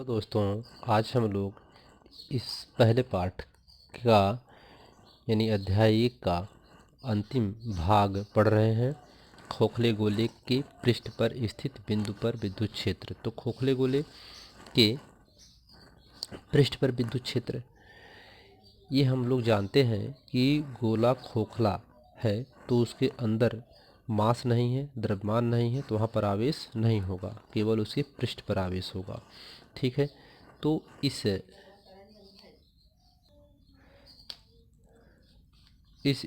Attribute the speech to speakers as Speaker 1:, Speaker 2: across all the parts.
Speaker 1: तो दोस्तों, आज हम लोग इस पहले पाठ का यानी अध्याय 1 का अंतिम भाग पढ़ रहे हैं। खोखले गोले के पृष्ठ पर स्थित बिंदु पर विद्युत क्षेत्र। तो खोखले गोले के पृष्ठ पर विद्युत क्षेत्र, ये हम लोग जानते हैं कि गोला खोखला है तो उसके अंदर मास नहीं है, द्रव्यमान नहीं है, तो वहाँ पर आवेश नहीं होगा, केवल उसके पृष्ठ पर आवेश होगा। ठीक है। तो इस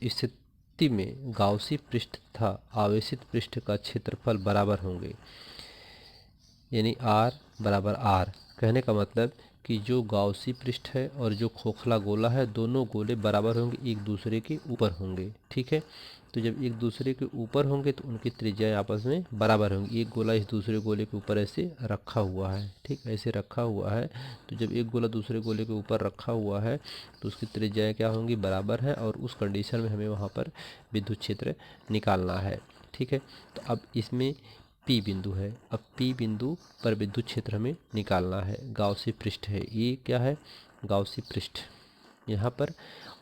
Speaker 1: स्थिति में गाउसी पृष्ठ तथा आवेशित पृष्ठ का क्षेत्रफल बराबर होंगे, यानी R बराबर R। कहने का मतलब कि जो गाउसी पृष्ठ है और जो खोखला गोला है, दोनों गोले बराबर होंगे, एक दूसरे के ऊपर होंगे। ठीक है। तो जब एक दूसरे के ऊपर होंगे तो उनकी त्रिज्याएं आपस में बराबर होंगी। एक गोला इस दूसरे गोले के ऊपर ऐसे रखा हुआ है, ठीक, ऐसे रखा हुआ है। तो जब एक गोला दूसरे गोले के ऊपर रखा हुआ है तो उसकी त्रिज्याएं क्या होंगी, बराबर है, और उस कंडीशन में हमें वहाँ पर विद्युत क्षेत्र निकालना है। ठीक है। तो अब इसमें P बिंदु है। अब P बिंदु पर विद्युत क्षेत्र हमें निकालना है। गाउसी पृष्ठ है, ये क्या है, गाउसी पृष्ठ यहाँ पर।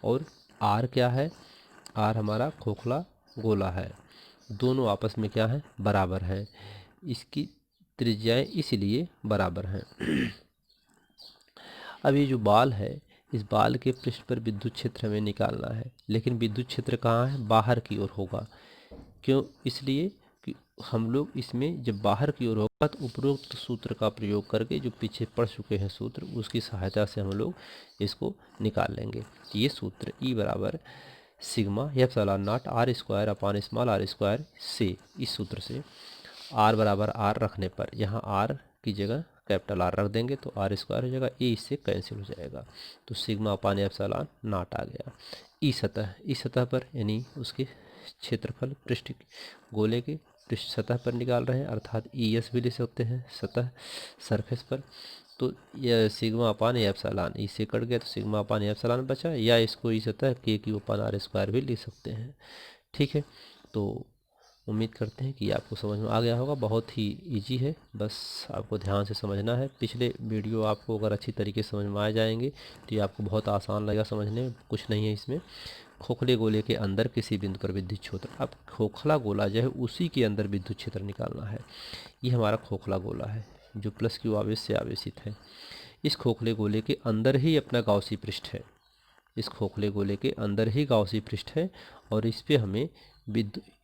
Speaker 1: और R क्या है, R हमारा खोखला गोला है। दोनों आपस में क्या है, बराबर है। इसकी त्रिज्याएं इसलिए बराबर हैं। अब ये जो बाल है, इस बाल के पृष्ठ पर विद्युत क्षेत्र हमें निकालना है, लेकिन विद्युत क्षेत्र कहाँ है, बाहर की ओर होगा। क्यों, इसलिए कि हम लोग इसमें जब बाहर की ओर होगा तो उपरोक्त सूत्र का प्रयोग करके, जो पीछे पढ़ चुके हैं सूत्र, उसकी सहायता से हम लोग इसको निकाल लेंगे। तो ये सूत्र E बराबर sigma epsilon not R square upon small r square से, इस सूत्र से R बराबर R रखने पर, यहाँ R की जगह कैपिटल R रख देंगे तो R स्क्वायर हो जाएगा, ए इससे कैंसिल हो जाएगा, तो सिग्मा अपॉन एप्सिलॉन नॉट आ गया। ई सतह पर यानी उसके क्षेत्रफल, पृष्ठ गोले के पृष्ठ सतह पर निकाल रहे हैं, अर्थात ई एस भी ले सकते हैं, सतह सरफेस पर। तो यह सिग्मा अपान एप्सिलॉन, इससे कट गया तो सिग्मा अपान एप्सिलॉन बचा, या इसको इस सतह के क्यू अपान आर स्क्वायर भी लिख सकते हैं। ठीक है। तो उम्मीद करते हैं कि आपको समझ में आ गया होगा। बहुत ही इजी है, बस आपको ध्यान से समझना है। पिछले वीडियो आपको अगर अच्छी तरीके से समझ में आ जाएंगे तो ये आपको बहुत आसान लगेगा समझने में, कुछ नहीं है इसमें। खोखले गोले के अंदर किसी बिंदु पर विद्युत क्षेत्र, अब खोखला गोला जो है उसी के अंदर विद्युत क्षेत्र निकालना है। ये हमारा खोखला गोला है जो प्लस क्यू आवेश से आवेशित है। इस खोखले गोले के अंदर ही अपना गाउसी पृष्ठ है, इस खोखले गोले के अंदर ही गाउसी पृष्ठ है, और इस पे हमें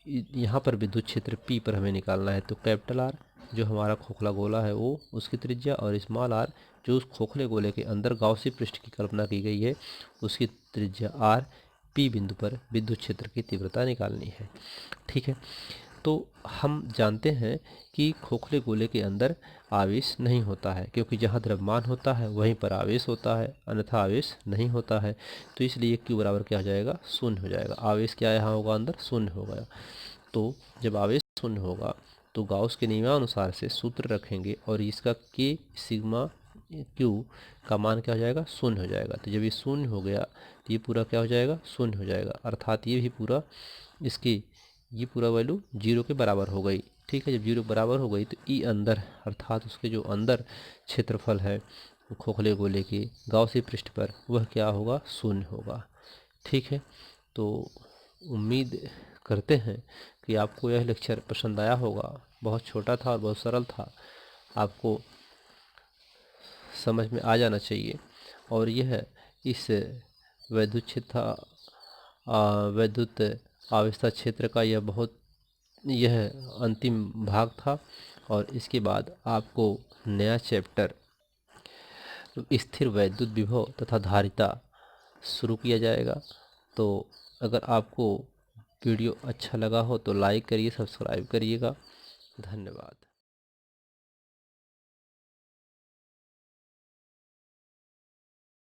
Speaker 1: यहाँ पर विद्युत क्षेत्र P पर हमें निकालना है। तो कैपिटल R जो हमारा खोखला गोला है वो, उसकी त्रिज्या, और स्मॉल r जो उस खोखले गोले के अंदर गाउसी पृष्ठ की कल्पना की गई है, उसकी त्रिज्या R, P बिंदु पर विद्युत क्षेत्र की तीव्रता निकालनी है। ठीक है। तो हम जानते हैं कि खोखले गोले के अंदर आवेश नहीं होता है, क्योंकि जहाँ द्रव्यमान होता है वहीं पर आवेश होता है, अन्यथा आवेश नहीं होता है। तो इसलिए Q बराबर क्या हो जाएगा, शून्य हो जाएगा। आवेश क्या यहाँ होगा, अंदर शून्य होगा। तो जब आवेश शून्य होगा तो गाउस के नियमानुसार से सूत्र रखेंगे और इसका K सिग्मा Q का मान क्या हो जाएगा, शून्य हो जाएगा। तो जब ये शून्य हो गया तो ये पूरा क्या हो जाएगा, शून्य हो जाएगा, अर्थात ये भी पूरा, इसकी ये पूरा वैल्यू जीरो के बराबर हो गई। ठीक है। जब जीरो बराबर हो गई तो ई अंदर, अर्थात उसके जो अंदर क्षेत्रफल है खोखले गोले के गाउसी पृष्ठ पर, वह क्या होगा, शून्य होगा। ठीक है। तो उम्मीद करते हैं कि आपको यह लेक्चर पसंद आया होगा। बहुत छोटा था और बहुत सरल था, आपको समझ में आ जाना चाहिए। और यह इस वैद्युत क्षेत्र, वैद्युत आवेशता क्षेत्र का यह अंतिम भाग था। और इसके बाद आपको नया चैप्टर स्थिर वैद्युत विभव तथा धारिता शुरू किया जाएगा। तो अगर आपको वीडियो अच्छा लगा हो तो लाइक करिए, सब्सक्राइब करिएगा। धन्यवाद।